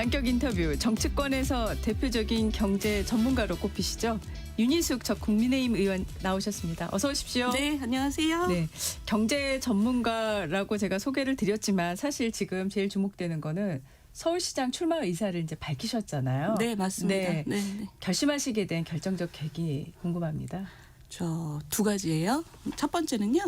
관격 인터뷰, 정치권에서 대표적인 경제 전문가로 꼽히시죠? 윤희숙 전 국민의힘 의원 나오셨습니다. 어서 오십시오. 네, 안녕하세요. 네, 경제 전문가라고 제가 소개를 드렸지만 사실 지금 제일 주목되는 거는 서울시장 출마 의사를 이제 밝히셨잖아요. 네, 맞습니다. 네. 네. 결심하시게 된 결정적 계기 궁금합니다. 저 두 가지예요. 첫 번째는요.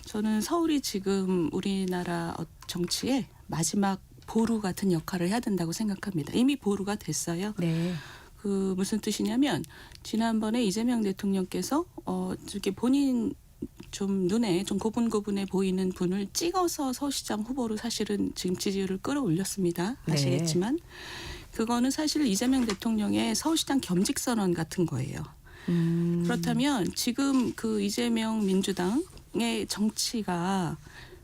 저는 서울이 지금 우리나라 정치의 마지막 보루 같은 역할을 해야 된다고 생각합니다. 이미 보루가 됐어요. 네. 그 무슨 뜻이냐면 지난번에 이재명 대통령께서 이렇게 본인 좀 눈에 좀 고분고분해 보이는 분을 찍어서 서울시장 후보로 사실은 지금 지지율을 끌어올렸습니다. 네. 아시겠지만 그거는 사실 이재명 대통령의 서울시장 겸직 선언 같은 거예요. 그렇다면 지금 그 이재명 민주당의 정치가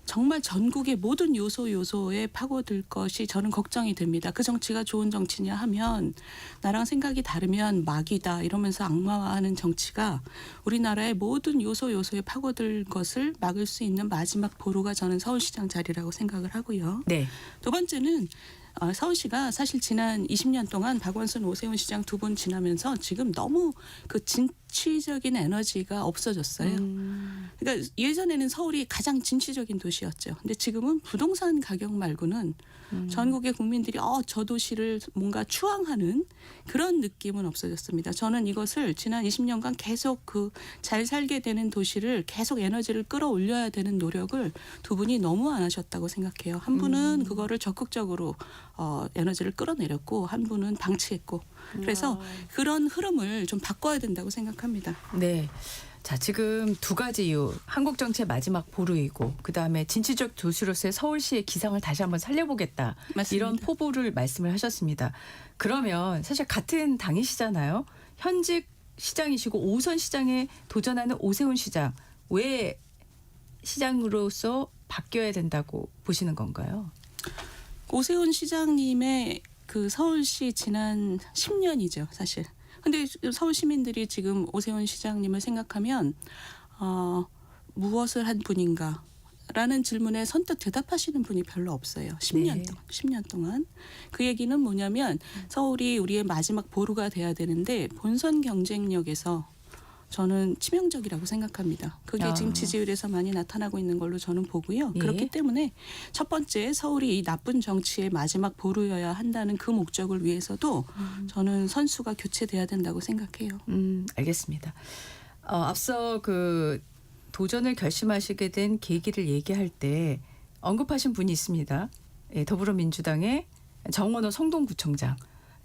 정말 전국의 모든 요소에 파고들 것이 저는 걱정이 됩니다. 그 정치가 좋은 정치냐 하면 나랑 생각이 다르면 막이다 이러면서 악마화하는 정치가 우리나라의 모든 요소에 파고들 것을 막을 수 있는 마지막 보루가 저는 서울시장 자리라고 생각을 하고요. 네. 두 번째는 서울시가 사실 지난 20년 동안 박원순, 오세훈 시장 두 분 지나면서 지금 너무 그 진취적인 에너지가 없어졌어요. 그러니까 예전에는 서울이 가장 진취적인 도시였죠. 근데 지금은 부동산 가격 말고는 전국의 국민들이 저 도시를 뭔가 추앙하는 그런 느낌은 없어졌습니다. 저는 이것을 지난 20년간 계속 그 잘 살게 되는 도시를 계속 에너지를 끌어올려야 되는 노력을 두 분이 너무 안 하셨다고 생각해요. 한 분은 그거를 적극적으로 에너지를 끌어내렸고 한 분은 방치했고 그래서 그런 흐름을 좀 바꿔야 된다고 생각합니다. 네. 자, 지금 두 가지 이유. 한국 정치의 마지막 보루이고 그다음에 진취적 도시로서의 서울시의 기상을 다시 한번 살려보겠다. 맞습니다. 이런 포부를 말씀을 하셨습니다. 그러면 사실 같은 당이시잖아요. 현직 시장이시고 5선 시장에 도전하는 오세훈 시장. 왜 시장으로서 바뀌어야 된다고 보시는 건가요? 오세훈 시장님의 그 서울시 지난 10년이죠, 사실. 근데 서울 시민들이 지금 오세훈 시장님을 생각하면 무엇을 한 분인가? 라는 질문에 선뜻 대답하시는 분이 별로 없어요. 10년 네. 동안. 10년 동안. 그 얘기는 뭐냐면 서울이 우리의 마지막 보루가 돼야 되는데 본선 경쟁력에서 저는 치명적이라고 생각합니다. 그게 지금 지지율에서 많이 나타나고 있는 걸로 저는 보고요. 예. 그렇기 때문에 첫 번째 서울이 이 나쁜 정치의 마지막 보루여야 한다는 그 목적을 위해서도 저는 선수가 교체돼야 된다고 생각해요. 알겠습니다. 앞서 그 도전을 결심하시게 된 계기를 얘기할 때 언급하신 분이 있습니다. 예, 더불어민주당의 정원호 성동구청장.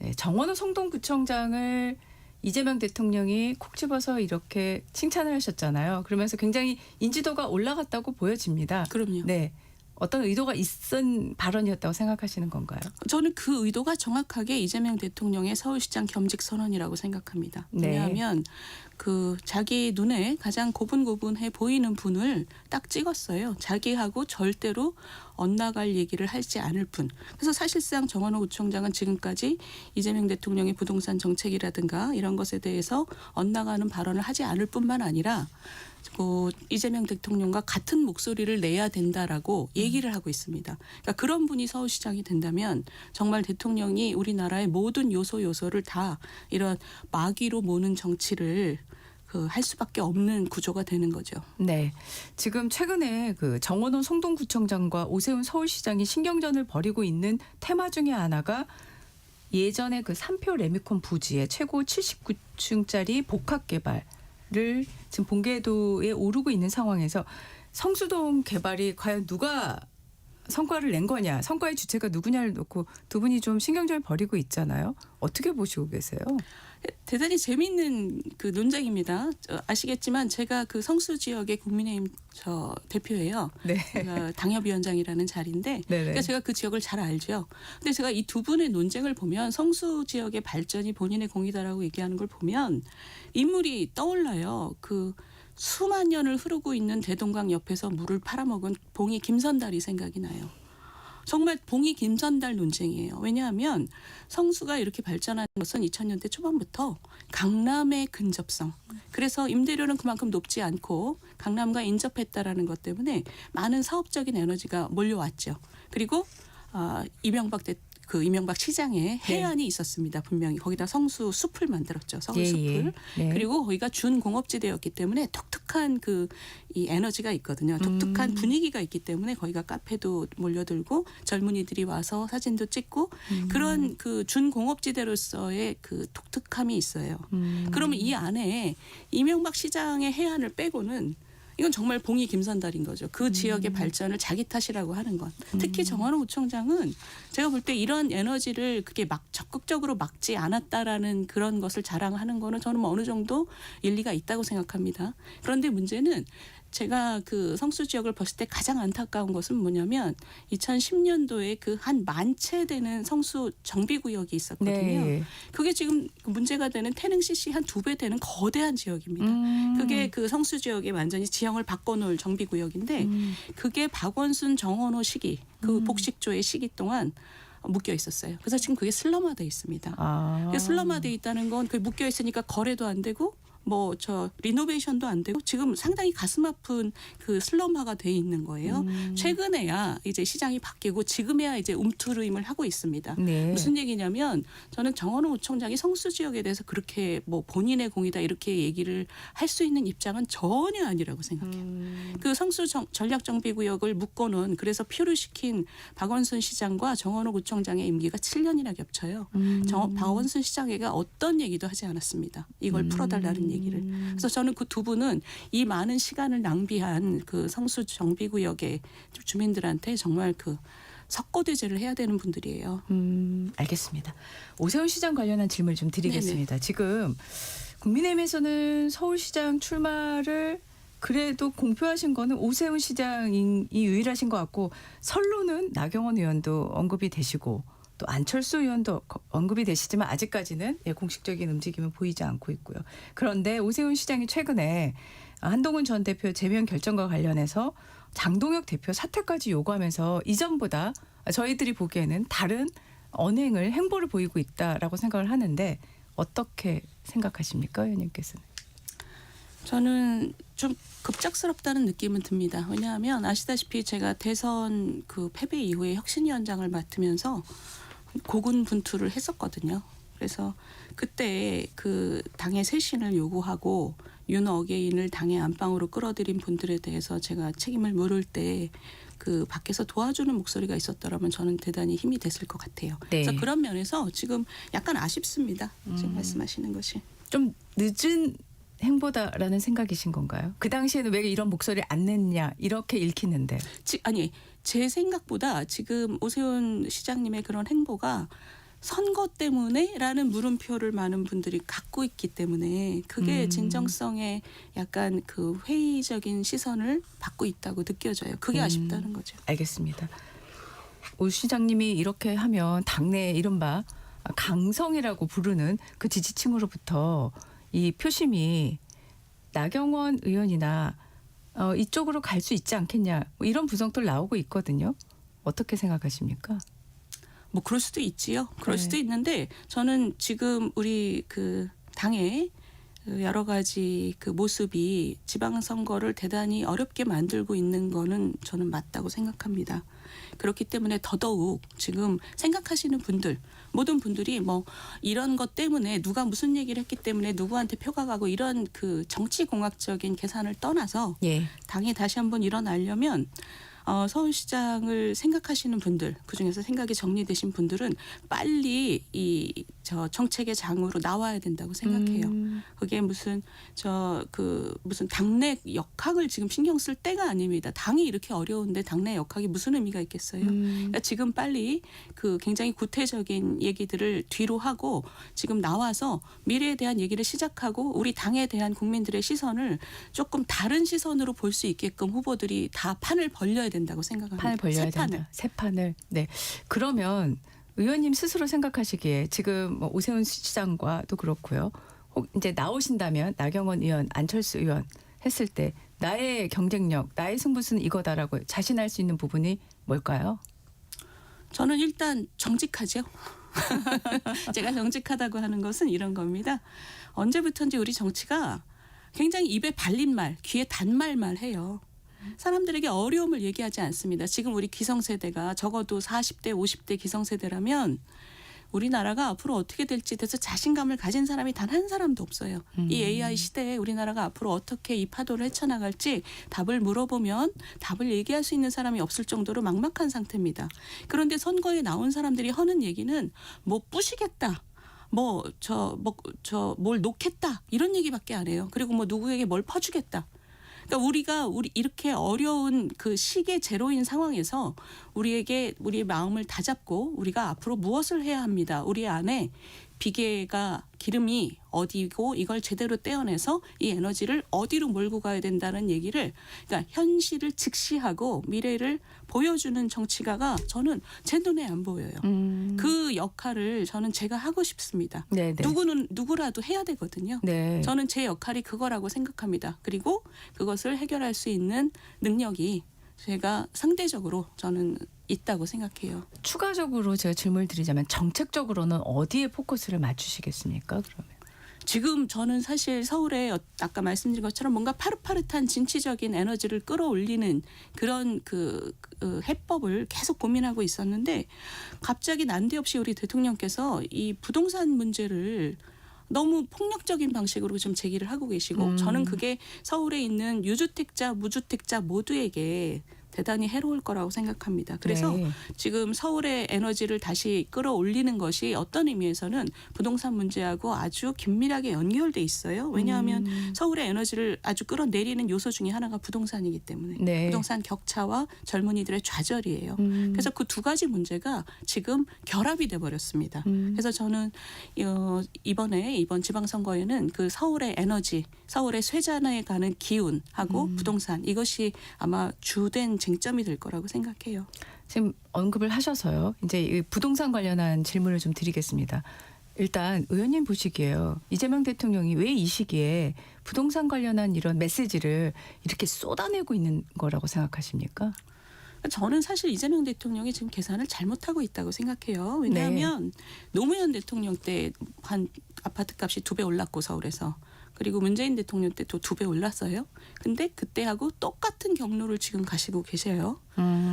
예, 정원호 성동구청장을 이재명 대통령이 콕 집어서 이렇게 칭찬을 하셨잖아요. 그러면서 굉장히 인지도가 올라갔다고 보여집니다. 그럼요. 네. 어떤 의도가 있은 발언이었다고 생각하시는 건가요? 저는 그 의도가 정확하게 이재명 대통령의 서울시장 겸직 선언이라고 생각합니다. 네. 왜냐하면 그 자기 눈에 가장 고분고분해 보이는 분을 딱 찍었어요. 자기하고 절대로 엇나갈 얘기를 하지 않을 분. 그래서 사실상 정원호 구청장은 지금까지 이재명 대통령의 부동산 정책이라든가 이런 것에 대해서 엇나가는 발언을 하지 않을 뿐만 아니라 이재명 대통령과 같은 목소리를 내야 된다라고 얘기를 하고 있습니다. 그러니까 그런 분이 서울시장이 된다면 정말 대통령이 우리나라의 모든 요소를 다 이런 마귀로 모는 정치를 할 수밖에 없는 구조가 되는 거죠. 네. 지금 최근에 그 정원호 성동구청장과 오세훈 서울시장이 신경전을 벌이고 있는 테마 중에 하나가 예전에 그 3표 레미콘 부지의 최고 79층짜리 복합 개발을 지금 본궤도에 오르고 있는 상황에서 성수동 개발이 과연 누가 성과를 낸 거냐, 성과의 주체가 누구냐를 놓고 두 분이 좀 신경전을 벌이고 있잖아요. 어떻게 보시고 계세요? 대단히 재미있는 그 논쟁입니다. 아시겠지만 제가 그 성수 지역의 국민의힘 대표예요. 네. 제가 당협위원장이라는 자리인데 그러니까 제가 그 지역을 잘 알죠. 근데 제가 이 두 분의 논쟁을 보면 성수 지역의 발전이 본인의 공이다라고 얘기하는 걸 보면 인물이 떠올라요. 그 수만 년을 흐르고 있는 대동강 옆에서 물을 팔아먹은 봉이 김선달이 생각이 나요. 정말 봉이 김선달 논쟁이에요. 왜냐하면 성수가 이렇게 발전한 것은 2000년대 초반부터 강남의 근접성. 그래서 임대료는 그만큼 높지 않고 강남과 인접했다라는 것 때문에 많은 사업적인 에너지가 몰려왔죠. 그리고 이명박 그 이명박 시장의 해안이 있었습니다. 분명히 거기다 성수 숲을 만들었죠. 서울 예, 숲을. 예. 네. 그리고 거기가 준공업지대였기 때문에 독특한 그 이 에너지가 있거든요. 독특한 분위기가 있기 때문에 거기가 카페도 몰려들고 젊은이들이 와서 사진도 찍고 그런 그 준공업지대로서의 그 독특함이 있어요. 그러면 이 안에 이명박 시장의 해안을 빼고는 이건 정말 봉이 김선달인 거죠. 그 지역의 발전을 자기 탓이라고 하는 건. 특히 정원호 구청장은 제가 볼 때 이런 에너지를 그게 막 적극적으로 막지 않았다라는 그런 것을 자랑하는 거는 저는 뭐 어느 정도 일리가 있다고 생각합니다. 그런데 문제는 제가 그 성수 지역을 봤을 때 가장 안타까운 것은 뭐냐면 2010년도에 그 한 만 채 되는 성수 정비구역이 있었거든요. 네. 그게 지금 문제가 되는 태릉CC 한 2배 되는 거대한 지역입니다. 그게 그 성수 지역에 완전히 지형을 바꿔놓을 정비구역인데 그게 박원순 정원호 시기 그 복식조의 시기 동안 묶여 있었어요. 그래서 지금 그게 슬럼화돼 있습니다. 아. 슬럼화돼 있다는 건 그 묶여 있으니까 거래도 안 되고 뭐 저 리노베이션도 안 되고 지금 상당히 가슴 아픈 그 슬럼화가 돼 있는 거예요. 최근에야 이제 시장이 바뀌고 지금에야 이제 움투림을 하고 있습니다. 네. 무슨 얘기냐면 저는 정원호 구청장이 성수 지역에 대해서 그렇게 뭐 본인의 공이다 이렇게 얘기를 할 수 있는 입장은 전혀 아니라고 생각해요. 그 성수 전략정비구역을 묶어놓은 그래서 표를 시킨 박원순 시장과 정원호 구청장의 임기가 7년이나 겹쳐요. 박원순 시장에게 어떤 얘기도 하지 않았습니다. 이걸 풀어달라는 얘기를. 그래서 저는 그 두 분은 이 많은 시간을 낭비한 그 성수 정비구역의 주민들한테 정말 그 석고대죄를 해야 되는 분들이에요. 알겠습니다. 오세훈 시장 관련한 질문을 좀 드리겠습니다. 지금 국민의힘에서는 서울시장 출마를 그래도 공표하신 거는 오세훈 시장이 유일하신 것 같고 선로는 나경원 의원도 언급이 되시고 또 안철수 의원도 언급이 되시지만 아직까지는 공식적인 움직임은 보이지 않고 있고요. 그런데 오세훈 시장이 최근에 한동훈 전 대표 제명 결정과 관련해서 장동혁 대표 사퇴까지 요구하면서 이전보다 저희들이 보기에는 다른 언행을 행보를 보이고 있다라고 생각을 하는데 어떻게 생각하십니까, 의원님께서는? 저는 좀 급작스럽다는 느낌은 듭니다. 왜냐하면 아시다시피 제가 대선 그 패배 이후에 혁신위원장을 맡으면서 고군분투를 했었거든요. 그래서 그때 그 당의 쇄신을 요구하고 윤 어게인을 당의 안방으로 끌어들인 분들에 대해서 제가 책임을 물을 때 그 밖에서 도와주는 목소리가 있었더라면 저는 대단히 힘이 됐을 것 같아요. 네. 그래서 그런 면에서 지금 약간 아쉽습니다. 지금 말씀하시는 것이. 좀 늦은 행보다라는 생각이신 건가요? 그 당시에는 왜 이런 목소리를 안 냈냐 이렇게 읽히는데. 아니 제 생각보다 지금 오세훈 시장님의 그런 행보가 선거 때문에라는 물음표를 많은 분들이 갖고 있기 때문에 그게 진정성의 약간 그 회의적인 시선을 받고 있다고 느껴져요. 그게 아쉽다는 거죠. 알겠습니다. 오 시장님이 이렇게 하면 당내 이른바 강성이라고 부르는 그 지지층으로부터 이 표심이 나경원 의원이나 이쪽으로 갈 수 있지 않겠냐 뭐 이런 분석들 나오고 있거든요. 어떻게 생각하십니까? 뭐 그럴 수도 있지요. 그럴 네. 수도 있는데 저는 지금 우리 그 당의 여러 가지 그 모습이 지방선거를 대단히 어렵게 만들고 있는 거는 저는 맞다고 생각합니다. 그렇기 때문에 더더욱 지금 생각하시는 분들 모든 분들이 뭐 이런 것 때문에 누가 무슨 얘기를 했기 때문에 누구한테 표가 가고 이런 그 정치공학적인 계산을 떠나서 예. 당이 다시 한번 일어나려면 서울시장을 생각하시는 분들 그중에서 생각이 정리되신 분들은 빨리 이 저 정책의 장으로 나와야 된다고 생각해요. 그게 무슨 무슨 당내 역학을 지금 신경 쓸 때가 아닙니다. 당이 이렇게 어려운데 당내 역학이 무슨 의미가 있겠어요? 그러니까 지금 빨리 그 굉장히 구태적인 얘기들을 뒤로 하고 지금 나와서 미래에 대한 얘기를 시작하고 우리 당에 대한 국민들의 시선을 조금 다른 시선으로 볼 수 있게끔 후보들이 다 판을 벌려야 된다고 생각합니다. 판을 벌려야 새 판을. 된다. 새 판을. 네. 그러면 의원님 스스로 생각하시기에 지금 뭐 오세훈 시장과도 그렇고요. 혹 이제 나오신다면 나경원 의원, 안철수 의원 했을 때 나의 경쟁력, 나의 승부수는 이거다라고 자신할 수 있는 부분이 뭘까요? 저는 일단 정직하죠. 제가 정직하다고 하는 것은 이런 겁니다. 언제부턴지 우리 정치가 굉장히 입에 발린 말, 귀에 단 말만 해요. 사람들에게 어려움을 얘기하지 않습니다. 지금 우리 기성세대가 적어도 40대, 50대 기성세대라면 우리나라가 앞으로 어떻게 될지 대해서 자신감을 가진 사람이 단 한 사람도 없어요. 이 AI 시대에 우리나라가 앞으로 어떻게 이 파도를 헤쳐나갈지 답을 물어보면 답을 얘기할 수 있는 사람이 없을 정도로 막막한 상태입니다. 그런데 선거에 나온 사람들이 하는 얘기는 뭐 부시겠다. 뭘 놓겠다. 이런 얘기밖에 안 해요. 그리고 뭐 누구에게 뭘 퍼주겠다. 그러니까 우리 이렇게 어려운 그 시계 제로인 상황에서 우리의 마음을 다잡고 우리가 앞으로 무엇을 해야 합니다. 우리 안에 비계가 기름이 어디고 이걸 제대로 떼어내서 이 에너지를 어디로 몰고 가야 된다는 얘기를 그러니까 현실을 직시하고 미래를 보여주는 정치가가 저는 제 눈에 안 보여요. 그 역할을 저는 제가 하고 싶습니다. 네네. 누구라도 해야 되거든요. 네. 저는 제 역할이 그거라고 생각합니다. 그리고 그것을 해결할 수 있는 능력이 제가 상대적으로 저는 있다고 생각해요. 추가적으로 제가 질문을 드리자면 정책적으로는 어디에 포커스를 맞추시겠습니까? 그러면. 지금 저는 사실 서울에 아까 말씀드린 것처럼 뭔가 파릇파릇한 진취적인 에너지를 끌어올리는 그런 그 해법을 계속 고민하고 있었는데 갑자기 난데없이 우리 대통령께서 이 부동산 문제를 너무 폭력적인 방식으로 좀 제기를 하고 계시고 저는 그게 서울에 있는 유주택자, 무주택자 모두에게 대단히 해로울 거라고 생각합니다. 그래서 네. 지금 서울의 에너지를 다시 끌어올리는 것이 어떤 의미에서는 부동산 문제하고 아주 긴밀하게 연결돼 있어요. 왜냐하면 서울의 에너지를 아주 끌어내리는 요소 중에 하나가 부동산이기 때문에 네. 부동산 격차와 젊은이들의 좌절이에요. 그래서 그 두 가지 문제가 지금 결합이 돼 버렸습니다. 그래서 저는 이번 지방선거에는 그 서울의 에너지, 서울의 쇠잔에 가는 기운하고 부동산 이것이 아마 주된 쟁점이 될 거라고 생각해요. 지금 언급을 하셔서요. 이제 이 부동산 관련한 질문을 좀 드리겠습니다. 일단 의원님 보시기에요. 이재명 대통령이 왜 이 시기에 부동산 관련한 이런 메시지를 이렇게 쏟아내고 있는 거라고 생각하십니까? 저는 사실 이재명 대통령이 지금 계산을 잘못하고 있다고 생각해요. 왜냐하면 노무현 대통령 때 한 아파트값이 2배 올랐고 서울에서 그리고 문재인 대통령 때 또 2배 올랐어요. 근데 그때하고 똑같은 경로를 지금 가시고 계세요.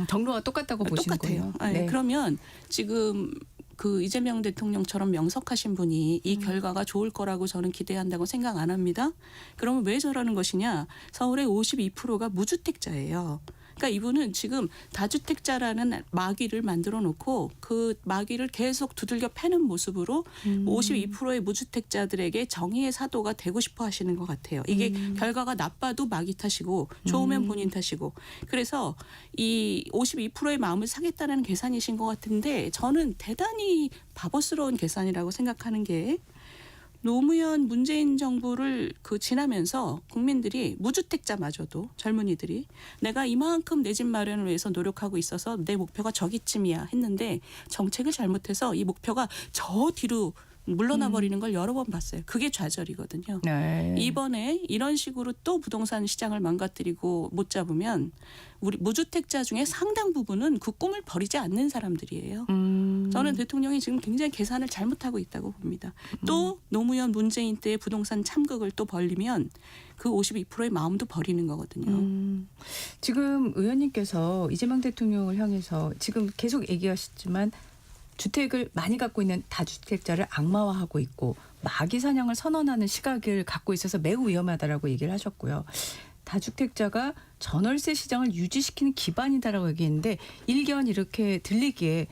경로가 똑같다고 보시는군요. 똑같아요. 네. 그러면 지금 그 이재명 대통령처럼 명석하신 분이 이 결과가 좋을 거라고 저는 기대한다고 생각 안 합니다. 그러면 왜 저러는 것이냐? 서울의 52%가 무주택자예요. 그러니까 이분은 지금 다주택자라는 마귀를 만들어 놓고 그 마귀를 계속 두들겨 패는 모습으로 52%의 무주택자들에게 정의의 사도가 되고 싶어 하시는 것 같아요. 이게 결과가 나빠도 마귀 탓이고 좋으면 본인 탓이고. 그래서 이 52%의 마음을 사겠다는 계산이신 것 같은데 저는 대단히 바보스러운 계산이라고 생각하는 게 노무현 문재인 정부를 지나면서 국민들이 무주택자마저도 젊은이들이 내가 이만큼 내 집 마련을 위해서 노력하고 있어서 내 목표가 저기쯤이야 했는데 정책을 잘못해서 이 목표가 저 뒤로 물러나 버리는 걸 여러 번 봤어요. 그게 좌절이거든요. 네. 이번에 이런 식으로 또 부동산 시장을 망가뜨리고 못 잡으면 우리 무주택자 중에 상당 부분은 그 꿈을 버리지 않는 사람들이에요. 저는 대통령이 지금 굉장히 계산을 잘못하고 있다고 봅니다. 또 노무현 문재인 때의 부동산 참극을 또 벌리면 그 52%의 마음도 버리는 거거든요. 지금 의원님께서 이재명 대통령을 향해서 지금 계속 얘기하셨지만 주택을 많이 갖고 있는 다주택자를 악마화하고 있고 마귀 사냥을 선언하는 시각을 갖고 있어서 매우 위험하다라고 얘기를 하셨고요. 다주택자가 전월세 시장을 유지시키는 기반이다라고 얘기했는데 일견 이렇게 들리기에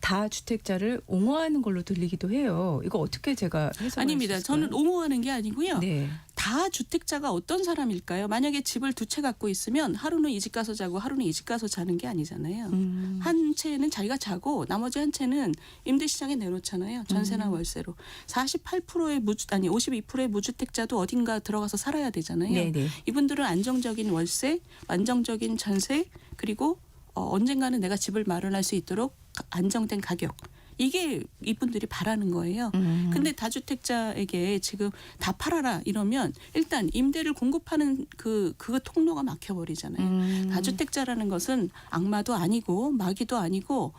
다주택자를 옹호하는 걸로 들리기도 해요. 이거 어떻게 제가 해석할 아닙니다. 수 있을까요? 저는 옹호하는 게 아니고요. 네. 다주택자가 어떤 사람일까요? 만약에 집을 2채 갖고 있으면 하루는 이 집 가서 자고 하루는 이 집 가서 자는 게 아니잖아요. 한 채는 자기가 자고 나머지 한 채는 임대시장에 내놓잖아요. 전세나 월세로. 48%의 52%의 무주택자도 어딘가 들어가서 살아야 되잖아요. 네네. 이분들은 안정적인 월세, 안정적인 전세 그리고 언젠가는 내가 집을 마련할 수 있도록 안정된 가격 이게 이분들이 바라는 거예요. 근데 다주택자에게 지금 다 팔아라 이러면 일단 임대를 공급하는 그 통로가 막혀버리잖아요. 다주택자라는 것은 악마도 아니고 마귀도 아니고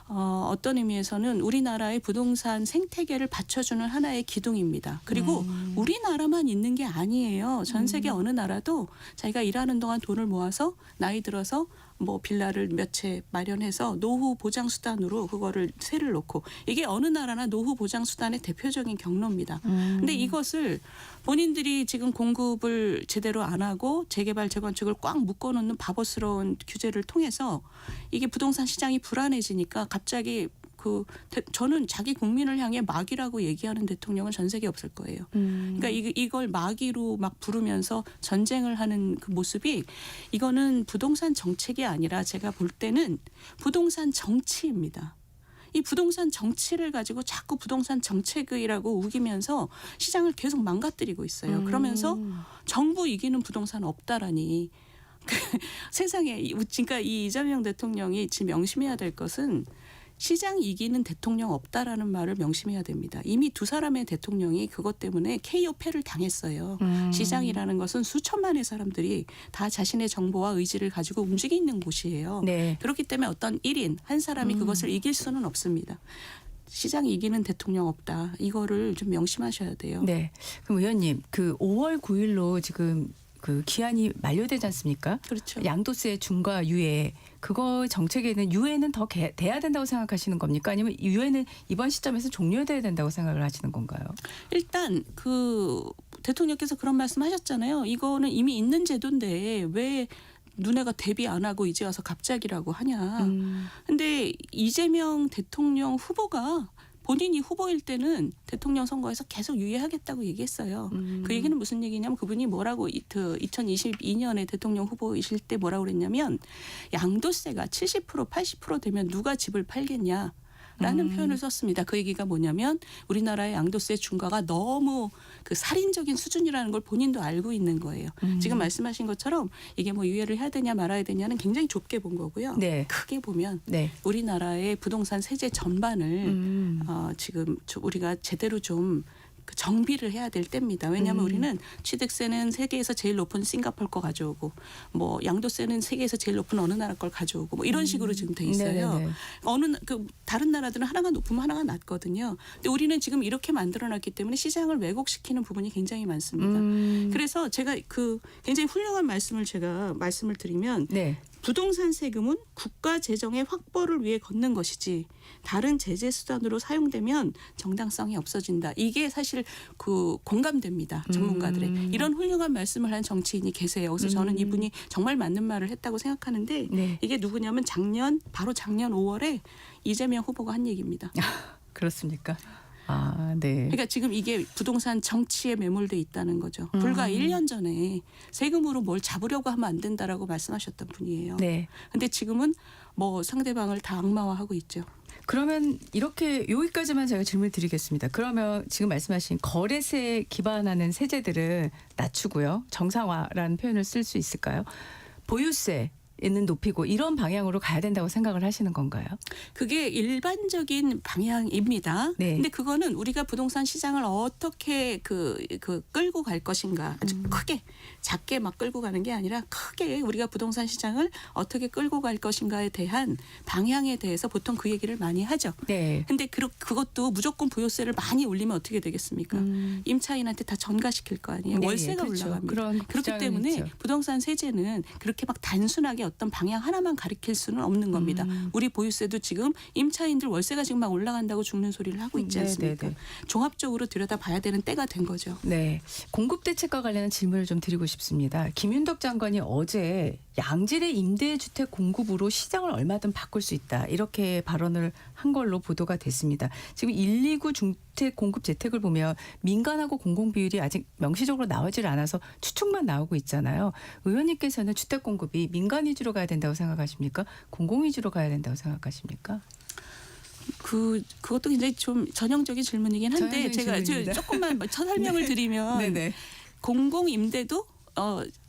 어떤 의미에서는 우리나라의 부동산 생태계를 받쳐주는 하나의 기둥입니다. 그리고 우리나라만 있는 게 아니에요. 전 세계 어느 나라도 자기가 일하는 동안 돈을 모아서 나이 들어서 뭐 빌라를 몇 채 마련해서 노후 보장 수단으로 그거를 세를 놓고 이게 어느 나라나 노후 보장 수단의 대표적인 경로입니다. 근데 이것을 본인들이 지금 공급을 제대로 안 하고 재개발 재건축을 꽉 묶어놓는 바보스러운 규제를 통해서 이게 부동산 시장이 불안해지니까 갑자기 저는 자기 국민을 향해 마귀라고 얘기하는 대통령은 전 세계에 없을 거예요. 그러니까 이걸 마귀로 막 부르면서 전쟁을 하는 그 모습이 이거는 부동산 정책이 아니라 제가 볼 때는 부동산 정치입니다. 이 부동산 정치를 가지고 자꾸 부동산 정책이라고 우기면서 시장을 계속 망가뜨리고 있어요. 그러면서 정부 이기는 부동산 없다라니. 세상에 그러니까 이 이재명 대통령이 지금 명심해야 될 것은 시장 이기는 대통령 없다라는 말을 명심해야 됩니다. 이미 두 사람의 대통령이 그것 때문에 KO 패를 당했어요. 시장이라는 것은 수천만의 사람들이 다 자신의 정보와 의지를 가지고 움직이는 곳이에요. 네. 그렇기 때문에 어떤 1인 한 사람이 그것을 이길 수는 없습니다. 시장 이기는 대통령 없다. 이거를 좀 명심하셔야 돼요. 네. 그럼 의원님, 그 5월 9일로 지금 그 기한이 만료되지 않습니까? 그렇죠. 양도세 중과 유예, 그거 정책에는 유예는 더 돼야 된다고 생각하시는 겁니까? 아니면 유예는 이번 시점에서 종료돼야 된다고 생각을 하시는 건가요? 일단 대통령께서 그런 말씀하셨잖아요. 이거는 이미 있는 제도인데 왜 눈에가 대비 안 하고 이제 와서 갑자기라고 하냐. 근데 이재명 대통령 후보가 본인이 후보일 때는 대통령 선거에서 계속 유예하겠다고 얘기했어요. 그 얘기는 무슨 얘기냐면 그분이 뭐라고 2022년에 대통령 후보이실 때 뭐라고 그랬냐면 양도세가 70% 80% 되면 누가 집을 팔겠냐. 라는 표현을 썼습니다. 그 얘기가 뭐냐면 우리나라의 양도세 중과가 너무 그 살인적인 수준이라는 걸 본인도 알고 있는 거예요. 지금 말씀하신 것처럼 이게 뭐 유예를 해야 되냐 말아야 되냐는 굉장히 좁게 본 거고요. 네. 크게 보면 네. 우리나라의 부동산 세제 전반을 지금 우리가 제대로 좀 정비를 해야 될 때입니다. 왜냐하면 우리는 취득세는 세계에서 제일 높은 싱가포르 거 가져오고 뭐 양도세는 세계에서 제일 높은 어느 나라 걸 가져오고 뭐 이런 식으로 지금 돼 있어요. 다른 나라들은 하나가 높으면 하나가 낮거든요. 근데 우리는 지금 이렇게 만들어놨기 때문에 시장을 왜곡시키는 부분이 굉장히 많습니다. 그래서 제가 굉장히 훌륭한 말씀을 드리면 네. 부동산 세금은 국가 재정의 확보를 위해 걷는 것이지 다른 제재 수단으로 사용되면 정당성이 없어진다. 이게 사실 공감됩니다. 전문가들의. 이런 훌륭한 말씀을 한 정치인이 계세요. 그래서 저는 이분이 정말 맞는 말을 했다고 생각하는데 네. 이게 누구냐면 바로 작년 5월에 이재명 후보가 한 얘기입니다. 그렇습니까? 아, 네. 그러니까 지금 이게 부동산 정치에 매몰돼 있다는 거죠. 불과 1년 전에 세금으로 뭘 잡으려고 하면 안 된다라고 말씀하셨던 분이에요. 네. 근데 지금은 뭐 상대방을 다 악마화하고 있죠. 그러면 이렇게 여기까지만 제가 질문 드리겠습니다. 그러면 지금 말씀하신 거래세에 기반하는 세제들은 낮추고요. 정상화라는 표현을 쓸 수 있을까요? 보유세는 높이고 이런 방향으로 가야 된다고 생각을 하시는 건가요? 그게 일반적인 방향입니다. 네. 근데 그거는 우리가 부동산 시장을 어떻게 끌고 갈 것인가 아주 크게 작게 막 끌고 가는 게 아니라 크게 우리가 부동산 시장을 어떻게 끌고 갈 것인가에 대한 방향에 대해서 보통 그 얘기를 많이 하죠. 네. 근데 그것도 무조건 보유세를 많이 올리면 어떻게 되겠습니까? 임차인한테 다 전가시킬 거 아니에요. 네, 월세가 그렇죠. 올라갑니다. 그렇기 때문에 있죠. 부동산 세제는 그렇게 막 단순하게 어떤 방향 하나만 가리킬 수는 없는 겁니다. 우리 보유세도 지금 임차인들 월세가 지금 막 올라간다고 죽는 소리를 하고 있지 않습니까? 네. 종합적으로 들여다봐야 되는 때가 된 거죠. 네. 공급 대책과 관련한 질문을 좀 드리고 싶습니다. 김윤덕 장관이 어제 양질의 임대주택 공급으로 시장을 얼마든 바꿀 수 있다. 이렇게 발언을 한 걸로 보도가 됐습니다. 지금 129 중택 공급 재택을 보면 민간하고 공공 비율이 아직 명시적으로 나오질 않아서 추측만 나오고 있잖아요. 의원님께서는 주택 공급이 민간 위주로 가야 된다고 생각하십니까? 공공 위주로 가야 된다고 생각하십니까? 그것도 굉장히 좀 전형적인 질문이긴 한데 제가 조금만 설명을 드리면 네네. 공공 임대도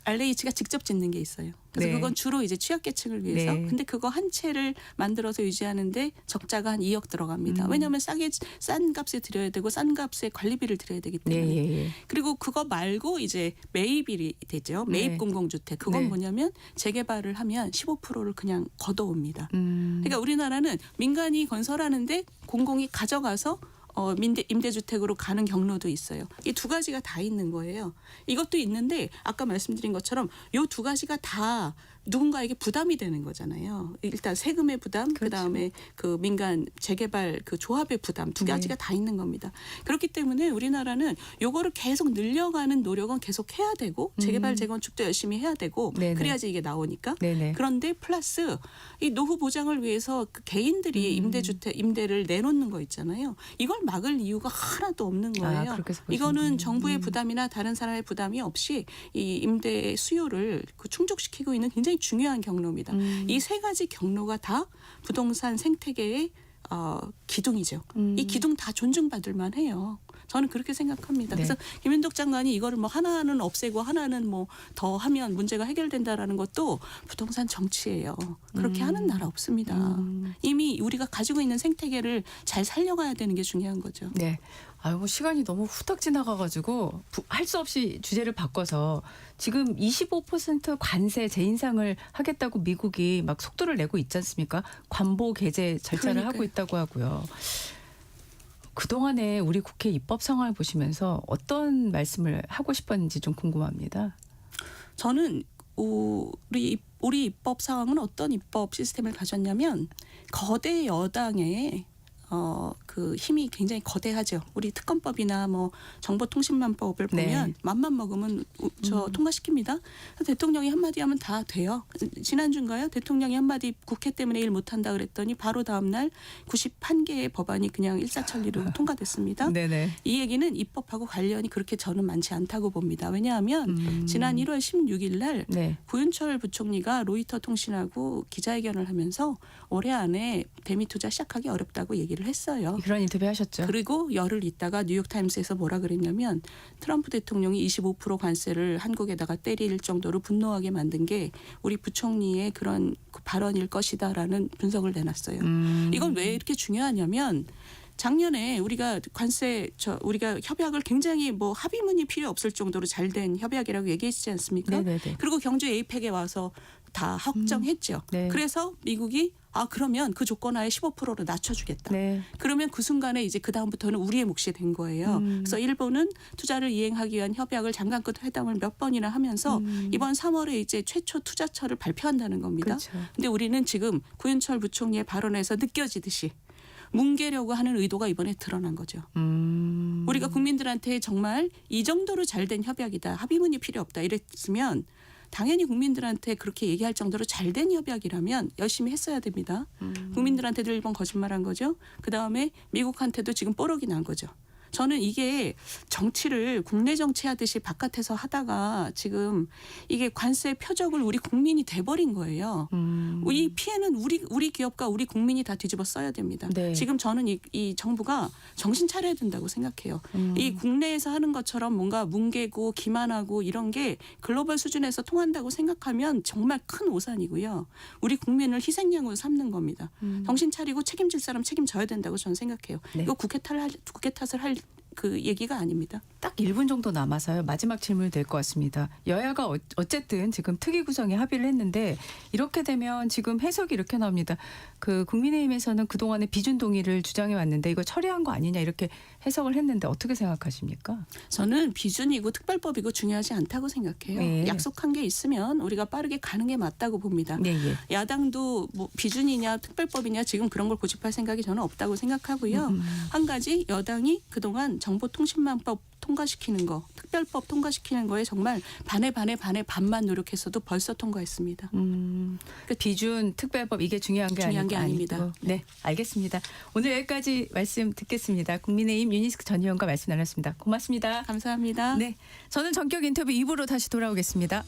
LH가 직접 짓는 게 있어요. 그래서 네. 그건 주로 이제 취약계층을 위해서. 네. 근데 그거 한 채를 만들어서 유지하는데 적자가 한 2억 들어갑니다. 왜냐하면 싼 값에 드려야 되고 싼 값에 관리비를 드려야 되기 때문에. 네, 예, 예. 그리고 그거 말고 이제 매입이 되죠. 매입 네. 공공주택. 그건 네. 뭐냐면 재개발을 하면 15%를 그냥 걷어옵니다. 음. 그러니까 우리나라는 민간이 건설하는데 공공이 가져가서 임대주택으로 가는 경로도 있어요. 이 두 가지가 다 있는 거예요. 이것도 있는데 아까 말씀드린 것처럼 이 두 가지가 다 누군가에게 부담이 되는 거잖아요. 일단 세금의 부담, 그렇죠. 그다음에 그 민간 재개발 그 조합의 부담 두 가지가 네. 다 있는 겁니다. 그렇기 때문에 우리나라는 요거를 계속 늘려가는 노력은 계속 해야 되고 재개발 재건축도 열심히 해야 되고 네네. 그래야지 이게 나오니까. 네네. 그런데 플러스 이 노후 보장을 위해서 그 개인들이 임대를 내놓는 거 있잖아요. 이걸 막을 이유가 하나도 없는 거예요. 그렇게 해서 보시는군요. 이거는 정부의 부담이나 다른 사람의 부담이 없이 이 임대 수요를 그 충족시키고 있는 굉장히 중요한 경로입니다. 이 세 가지 경로가 다 부동산 생태계의 기둥이죠. 이 기둥 다 존중받을 만해요. 저는 그렇게 생각합니다. 네. 그래서 김윤덕 장관이 이거를 뭐 하나는 없애고 하나는 뭐 더 하면 문제가 해결된다라는 것도 부동산 정치예요. 그렇게 하는 나라 없습니다. 이미 우리가 가지고 있는 생태계를 잘 살려가야 되는 게 중요한 거죠. 네. 아유, 뭐 시간이 너무 후딱 지나가가지고 할 수 없이 주제를 바꿔서 지금 25% 관세 재인상을 하겠다고 미국이 막 속도를 내고 있지 않습니까? 관보 개제 절차를 그러니까요. 하고 있다고 하고요. 그동안에 우리 국회 입법 상황을 보시면서 어떤 말씀을 하고 싶었는지 좀 궁금합니다. 저는 우리 입법 상황은 어떤 입법 시스템을 가졌냐면 거대 여당의 그 힘이 굉장히 거대하죠. 우리 특검법이나 뭐 정보통신망법을 네. 보면 맘만 먹으면 통과시킵니다. 대통령이 한마디 하면 다 돼요. 지난주인가요? 대통령이 한마디 국회 때문에 일 못한다 그랬더니 바로 다음 날 91개의 법안이 그냥 일사천리로 통과됐습니다. 네네. 이 얘기는 입법하고 관련이 그렇게 저는 많지 않다고 봅니다. 왜냐하면 지난 1월 16일 날 네. 구윤철 부총리가 로이터 통신하고 기자회견을 하면서 올해 안에 대미 투자 시작하기 어렵다고 얘기를 했어요. 그런 인터뷰 하셨죠. 그리고 열흘 있다가 뉴욕타임스에서 뭐라 그랬냐면 트럼프 대통령이 25% 관세를 한국에다가 때릴 정도로 분노하게 만든 게 우리 부총리의 그런 발언일 것이다라는 분석을 내놨어요. 이건 왜 이렇게 중요하냐면 작년에 우리가 우리가 협약을 굉장히 뭐 합의문이 필요 없을 정도로 잘 된 협약이라고 얘기했지 않습니까? 네네네. 그리고 경주 에이펙에 와서 다 확정했죠. 네. 그래서 미국이 그러면 그 조건 하에 15%로 낮춰주겠다. 네. 그러면 그 순간에 이제 그 다음부터는 우리의 몫이 된 거예요. 그래서 일본은 투자를 이행하기 위한 협약을 잠깐껏 회담을 몇 번이나 하면서 이번 3월에 이제 최초 투자처를 발표한다는 겁니다. 그렇죠. 근데 우리는 지금 구윤철 부총리의 발언에서 느껴지듯이 뭉개려고 하는 의도가 이번에 드러난 거죠. 우리가 국민들한테 정말 이 정도로 잘된 협약이다. 합의문이 필요 없다. 이랬으면 당연히 국민들한테 그렇게 얘기할 정도로 잘된 협약이라면 열심히 했어야 됩니다. 국민들한테도 일본 거짓말한 거죠. 그다음에 미국한테도 지금 뽀록이 난 거죠. 저는 이게 정치를 국내 정치하듯이 바깥에서 하다가 지금 이게 관세 표적을 우리 국민이 돼버린 거예요. 이 피해는 우리 기업과 우리 국민이 다 뒤집어 써야 됩니다. 네. 지금 저는 이 정부가 정신 차려야 된다고 생각해요. 이 국내에서 하는 것처럼 뭔가 뭉개고 기만하고 이런 게 글로벌 수준에서 통한다고 생각하면 정말 큰 오산이고요. 우리 국민을 희생양으로 삼는 겁니다. 정신 차리고 책임질 사람 책임져야 된다고 저는 생각해요. 네. 이거 국회 탓을 할 그 얘기가 아닙니다. 딱 1분 정도 남아서요. 마지막 질문이 될 것 같습니다. 여야가 어쨌든 지금 특위 구성에 합의를 했는데 이렇게 되면 지금 해석이 이렇게 나옵니다. 그 국민의힘에서는 그동안에 비준 동의를 주장해 왔는데 이거 처리한 거 아니냐 이렇게 해석을 했는데 어떻게 생각하십니까? 저는 비준이고 특별법이고 중요하지 않다고 생각해요. 네. 약속한 게 있으면 우리가 빠르게 가는 게 맞다고 봅니다. 네, 예. 야당도 뭐 비준이냐 특별법이냐 지금 그런 걸 고집할 생각이 저는 없다고 생각하고요. 한 가지 여당이 그동안 정보통신망법 통과시키는 거, 특별법 통과시키는 거에 정말 반만 노력했어도 벌써 통과했습니다. 그 비준 특별법 이게 중요한 게 중요한 게 아닙니다. 아니고. 네, 알겠습니다. 오늘 여기까지 말씀 듣겠습니다. 국민의힘 유니스크 전 의원과 말씀 나눴습니다. 고맙습니다. 감사합니다. 네, 저는 전격 인터뷰 2부로 다시 돌아오겠습니다.